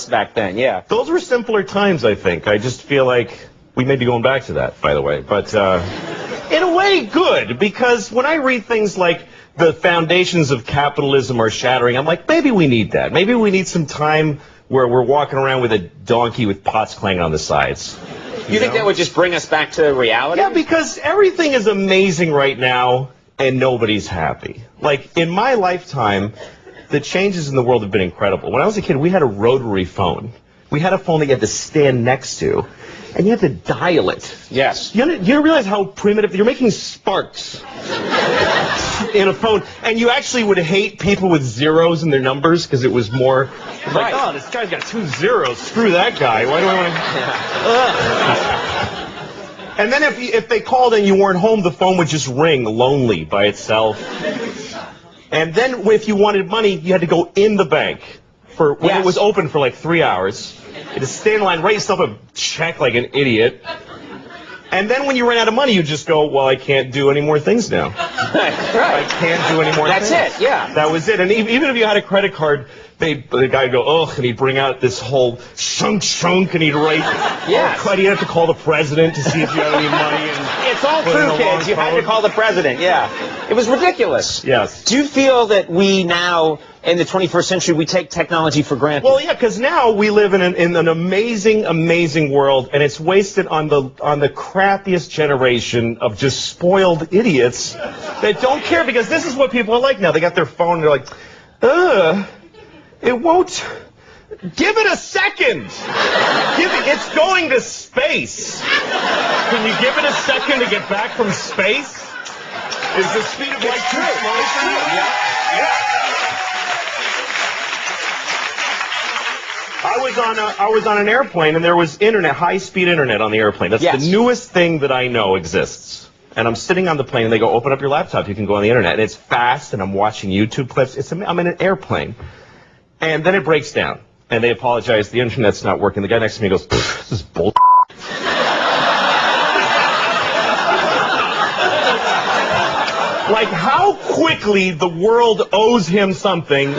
back then, yeah. Those were simpler times, I think. I just feel like we may be going back to that, by the way. But in a way, good, because when I read things like the foundations of capitalism are shattering, I'm like, maybe we need that. Maybe we need some time where we're walking around with a donkey with pots clanging on the sides. You think that would just bring us back to reality? Yeah, because everything is amazing right now, and nobody's happy. Like, in my lifetime, the changes in the world have been incredible. When I was a kid, we had a rotary phone. We had a phone that you had to stand next to, and you had to dial it. Yes. You realize how primitive? You're making sparks in a phone, and you actually would hate people with zeros in their numbers because it was more like, oh, this guy's got 2 zeros. Screw that guy. Why do I want to? And then if they called and you weren't home, the phone would just ring lonely by itself. And then if you wanted money, you had to go in the bank for when it was open for like 3 hours. You had to stay in line, write yourself a check like an idiot. And then when you ran out of money, you just go, well, I can't do any more things now. I can't do any more things. That's it, yeah. That was it. And even if you had a credit card, the guy would go, ugh, and he'd bring out this whole shunk, and he'd write, he'd have to call the president to see if you had any money. And it's all true, kids. You had to call the president, yeah. It was ridiculous. Yes. Do you feel that we now, in the 21st century, we take technology for granted? Well, yeah, because now we live in an amazing, amazing world, and it's wasted on the crappiest generation of just spoiled idiots that don't care, because this is what people are like now. They got their phone, and they're like, it won't. Give it a second. It's going to space. Can you give it a second to get back from space? Is the speed of light too slow for you? Yeah. I was on an airplane, and there was internet, high-speed internet on the airplane. That's the newest thing that I know exists. And I'm sitting on the plane, and they go, open up your laptop. You can go on the internet. And it's fast, and I'm watching YouTube clips. I'm in an airplane. And then it breaks down. And they apologize. The internet's not working. The guy next to me goes, this is bull. Like, how quickly the world owes him something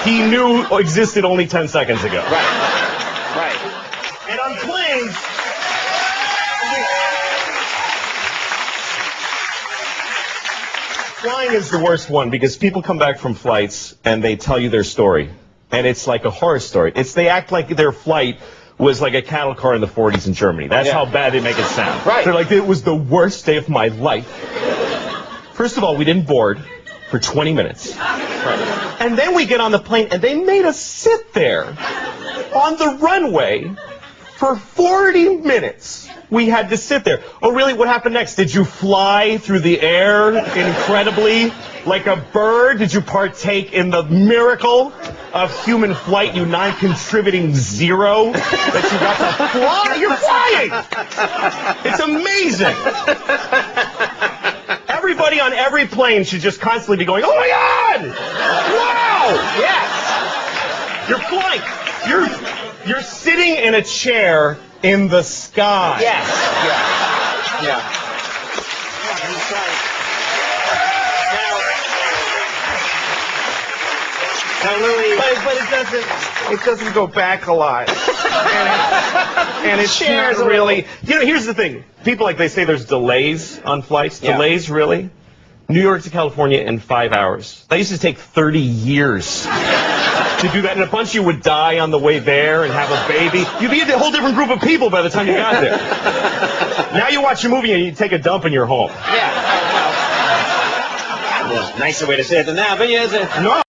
he knew existed only 10 seconds ago. Right. And on planes, flying is the worst one, because people come back from flights and they tell you their story. And it's like a horror story. They act like their flight was like a cattle car in the 40s in Germany. That's how bad they make it sound. Right. They're like, it was the worst day of my life. First of all, we didn't board for 20 minutes. Right. And then we get on the plane, and they made us sit there on the runway for 40 minutes. We had to sit there. Oh, really? What happened next? Did you fly through the air incredibly like a bird? Did you partake in the miracle of human flight, you non-contributing zero that you got to fly? You're flying! It's amazing. Everybody on every plane should just constantly be going, oh my God! Wow! Yes! You're flying. You're sitting in a chair in the sky. Yes. Yeah. That's right. Now, Louis, but it doesn't go back a lot. And it's not really. Here's the thing. People they say there's delays on flights. Yeah. Delays, really? New York to California in 5 hours. That used to take 30 years to do that, and a bunch of you would die on the way there and have a baby. You'd be a whole different group of people by the time you got there. Now you watch a movie and you take a dump and you're home. Yeah. Nicer way to say it than that, but yeah. No.